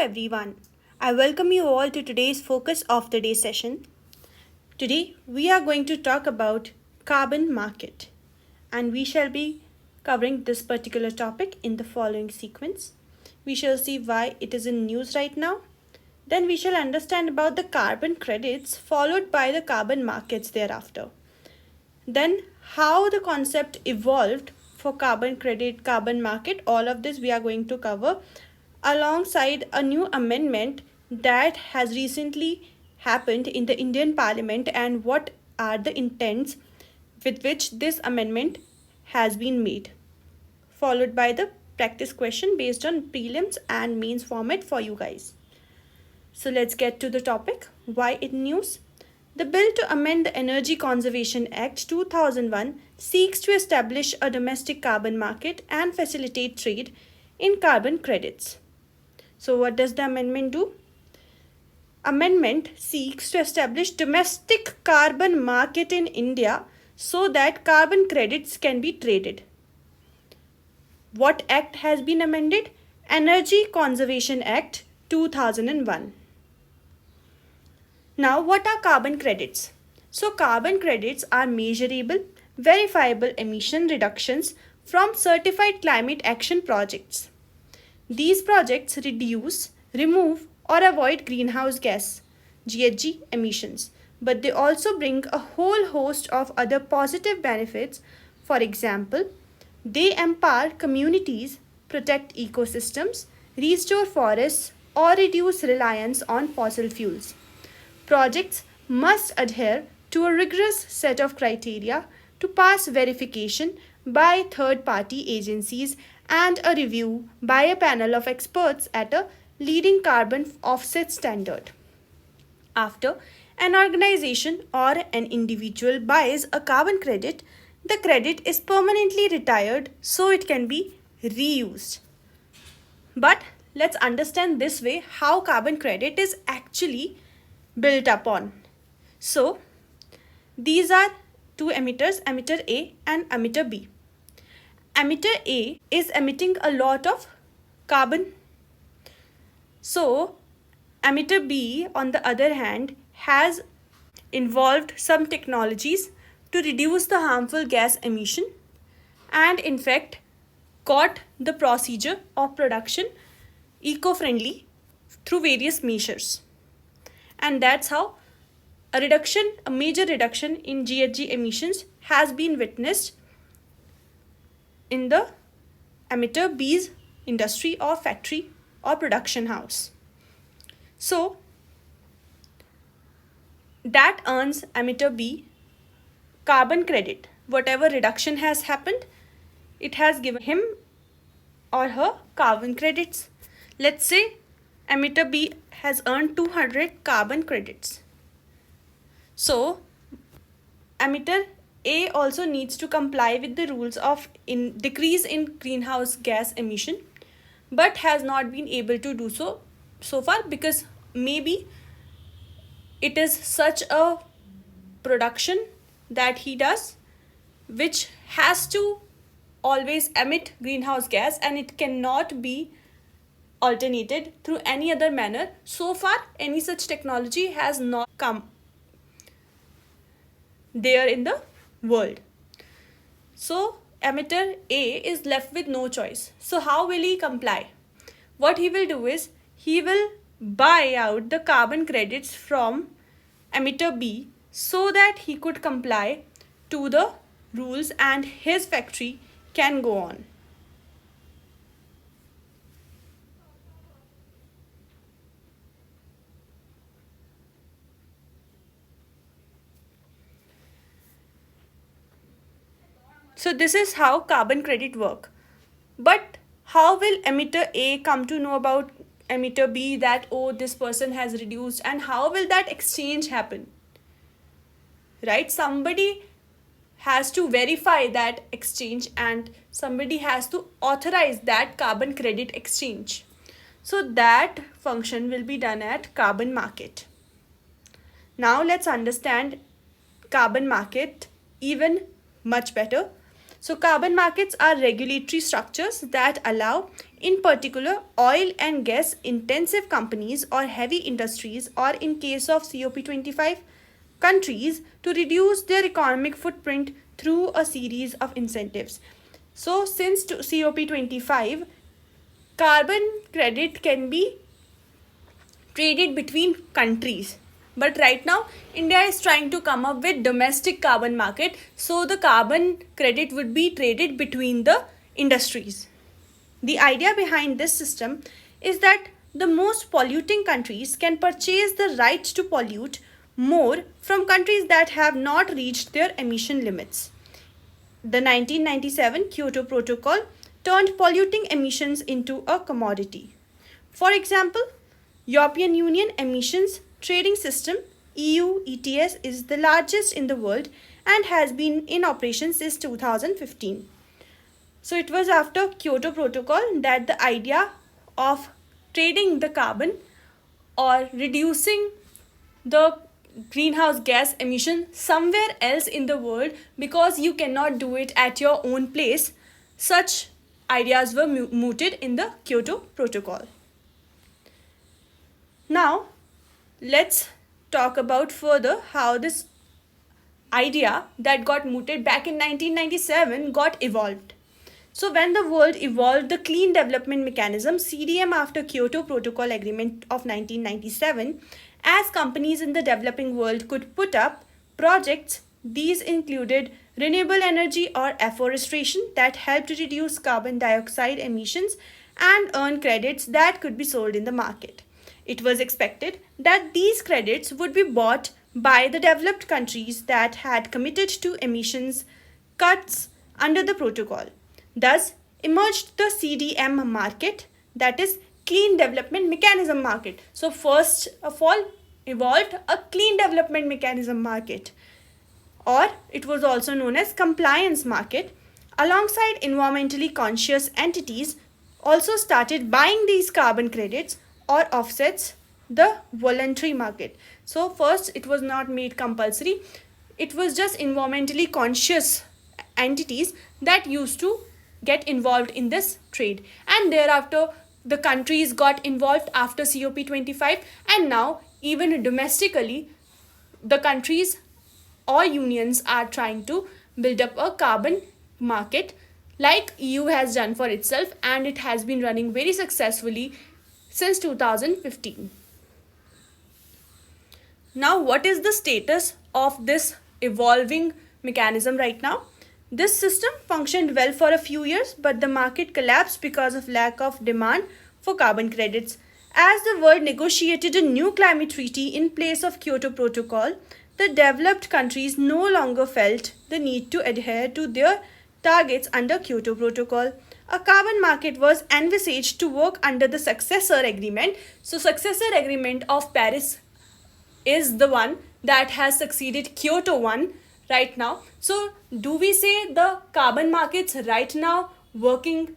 everyone. I welcome you all to today's focus of the day session. Today we are going to talk about carbon market, and we shall be covering this particular topic in the following sequence. We shall see why it is in news right now. Then we shall understand about the carbon credits followed by the carbon markets thereafter. Then how the concept evolved for carbon credit, carbon market, all of this we are going to cover alongside a new amendment that has recently happened in the Indian Parliament and what are the intents with which this amendment has been made, followed by the practice question based on prelims and mains format for you guys. So let's get to the topic. Why it news? The bill to amend the Energy Conservation Act 2001 seeks to establish a domestic carbon market and facilitate trade in carbon credits. So what does the amendment do? Amendment seeks to establish domestic carbon market in India so that carbon credits can be traded. What act has been amended? Energy Conservation Act 2001. Now, what are carbon credits? So, carbon credits are measurable, verifiable emission reductions from certified climate action projects. These projects reduce, remove, or avoid greenhouse gas (GHG) emissions, but they also bring a whole host of other positive benefits. For example, they empower communities, protect ecosystems, restore forests, or reduce reliance on fossil fuels. Projects must adhere to a rigorous set of criteria to pass verification by third-party agencies and a review by a panel of experts at a leading carbon offset standard. After an organization or an individual buys a carbon credit, the credit is permanently retired so it can be reused. But let's understand this way how carbon credit is actually built upon. So these are two emitters, emitter A and emitter B. Emitter A is emitting a lot of carbon. So emitter B on the other hand has involved some technologies to reduce the harmful gas emission and in fact got the procedure of production eco-friendly through various measures. And that's how a major reduction in GHG emissions has been witnessed in the emitter B's industry or factory or production house. So that earns emitter B carbon credit. Whatever reduction has happened, it has given him or her carbon credits. Let's say emitter B has earned 200 carbon credits. So emitter A also needs to comply with the rules of decrease in greenhouse gas emission, but has not been able to do so far because maybe it is such a production that he does which has to always emit greenhouse gas and it cannot be alternated through any other manner. So far any such technology has not come there in the world. So emitter A is left with no choice. So how will he comply? What he will do is he will buy out the carbon credits from emitter B so that he could comply to the rules and his factory can go on. So this is how carbon credit work. But how will emitter A come to know about emitter B that this person has reduced, and how will that exchange happen? Right? Somebody has to verify that exchange and somebody has to authorize that carbon credit exchange. So that function will be done at carbon market. Now let's understand carbon market even much better. So carbon markets are regulatory structures that allow, in particular, oil and gas intensive companies or heavy industries, or in case of COP25 countries, to reduce their economic footprint through a series of incentives. So since COP25, carbon credit can be traded between countries. But right now, India is trying to come up with domestic carbon market. So the carbon credit would be traded between the industries. The idea behind this system is that the most polluting countries can purchase the right to pollute more from countries that have not reached their emission limits. The 1997 Kyoto Protocol turned polluting emissions into a commodity. For example, European Union emissions trading system EU ETS is the largest in the world and has been in operation since 2015. So it was after Kyoto Protocol that the idea of trading the carbon or reducing the greenhouse gas emission somewhere else in the world, because you cannot do it at your own place, such ideas were mooted in the Kyoto Protocol. Now, let's talk about further how this idea that got mooted back in 1997 got evolved. So when the world evolved the Clean Development Mechanism CDM after Kyoto Protocol Agreement of 1997, as companies in the developing world could put up projects, these included renewable energy or afforestation that helped reduce carbon dioxide emissions and earn credits that could be sold in the market. It was expected that these credits would be bought by the developed countries that had committed to emissions cuts under the protocol. Thus emerged the CDM market, that is Clean Development Mechanism market. So first of all evolved a Clean Development Mechanism market, or it was also known as compliance market. Alongside environmentally conscious entities also started buying these carbon credits or offsets, the voluntary market. So first it was not made compulsory, it was just environmentally conscious entities that used to get involved in this trade, and thereafter the countries got involved after COP25, and now even domestically the countries or unions are trying to build up a carbon market like EU has done for itself, and it has been running very successfully since 2015. Now, what is the status of this evolving mechanism right now? This system functioned well for a few years, but the market collapsed because of lack of demand for carbon credits. As the world negotiated a new climate treaty in place of Kyoto Protocol, the developed countries no longer felt the need to adhere to their targets under Kyoto Protocol. A carbon market was envisaged to work under the successor agreement. So successor agreement of Paris is the one that has succeeded Kyoto 1 right now. So do we say the carbon markets right now working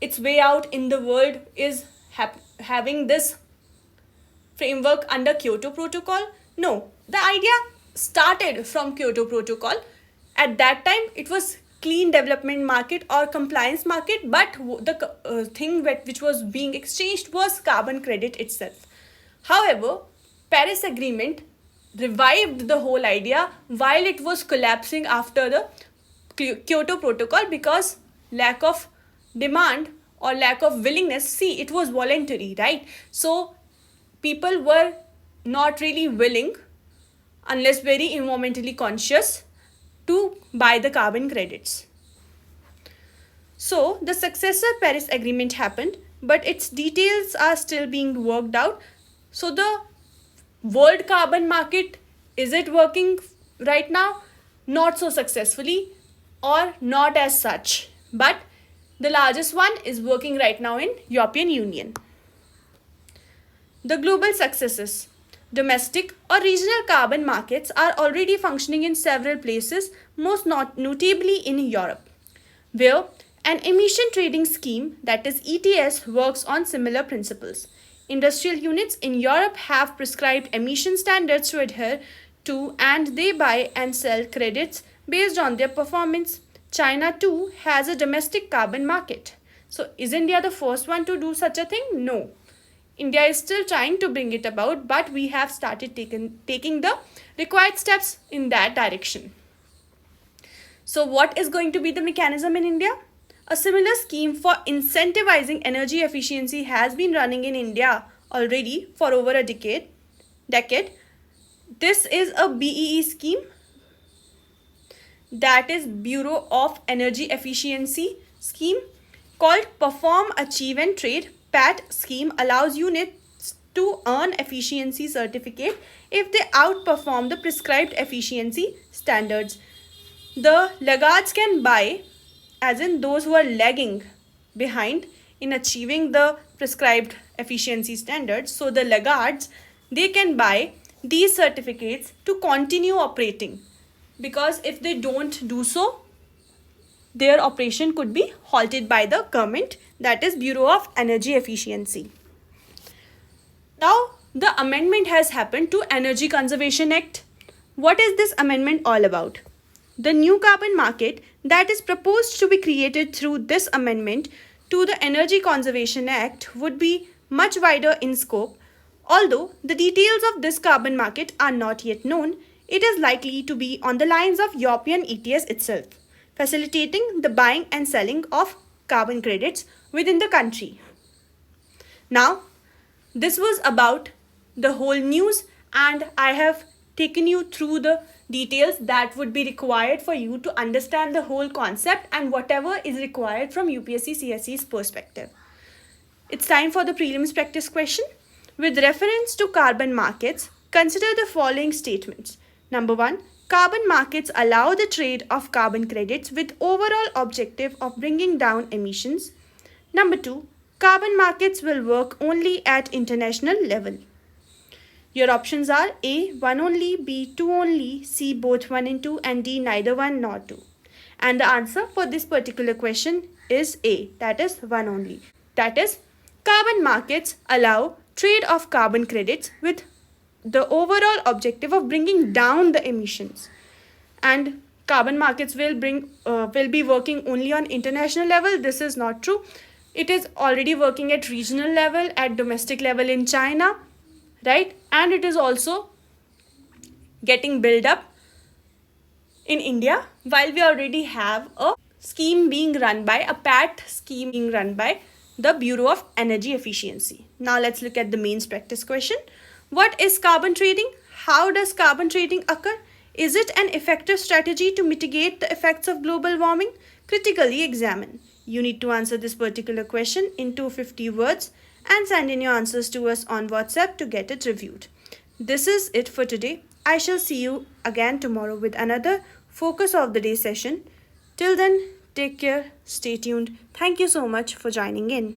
its way out in the world is having this framework under Kyoto Protocol? No, the idea started from Kyoto Protocol. At that time it was clean development market or compliance market, but the thing which was being exchanged was carbon credit itself. However, Paris Agreement revived the whole idea while it was collapsing after the Kyoto Protocol, because lack of demand or lack of willingness. See, it was voluntary, right? So people were not really willing, unless very environmentally conscious, to buy the carbon credits. So the successor Paris Agreement happened, but its details are still being worked out. So the world carbon market, is it working right now? Not so successfully, or not as such, but the largest one is working right now in European Union. The global successes. Domestic or regional carbon markets are already functioning in several places, most notably in Europe, where an emission trading scheme, that is ETS, works on similar principles. Industrial units in Europe have prescribed emission standards to adhere to, and they buy and sell credits based on their performance. China too has a domestic carbon market. So is India the first one to do such a thing? No. India is still trying to bring it about, but we have started taking the required steps in that direction. So what is going to be the mechanism in India? A similar scheme for incentivizing energy efficiency has been running in India already for over a decade. This is a BEE scheme, that is Bureau of Energy Efficiency scheme, called Perform, Achieve and Trade. PAT scheme allows units to earn efficiency certificate if they outperform the prescribed efficiency standards. The laggards can buy, as in those who are lagging behind in achieving the prescribed efficiency standards. So the laggards, they can buy these certificates to continue operating, because if they don't do so, their operation could be halted by the government, that is Bureau of Energy Efficiency. Now the amendment has happened to Energy Conservation Act. What is this amendment all about? The new carbon market that is proposed to be created through this amendment to the Energy Conservation Act would be much wider in scope. Although the details of this carbon market are not yet known, it is likely to be on the lines of European ETS itself, facilitating the buying and selling of carbon credits within the country. Now, this was about the whole news, and I have taken you through the details that would be required for you to understand the whole concept and whatever is required from UPSC CSE's perspective. It's time for the prelims practice question. With reference to carbon markets, consider the following statements. Number 1. Carbon markets allow the trade of carbon credits with overall objective of bringing down emissions. Number 2. Carbon markets will work only at international level. Your options are A, 1 only, B, 2 only, C, both 1 and 2, and D, neither 1 nor 2. And the answer for this particular question is A, that is 1 only. That is, carbon markets allow trade of carbon credits with the overall objective of bringing down the emissions. And carbon markets will be working only on international level. This is not true. It is already working at regional level, at domestic level in China, right? And it is also getting built up in India, while we already have a scheme being run by, a PAT scheme being run by the Bureau of Energy Efficiency. Now let's look at the mains practice question. What is carbon trading? How does carbon trading occur? Is it an effective strategy to mitigate the effects of global warming? Critically examine. You need to answer this particular question in 250 words and send in your answers to us on WhatsApp to get it reviewed. This is it for today. I shall see you again tomorrow with another focus of the day session. Till then, take care, stay tuned. Thank you so much for joining in.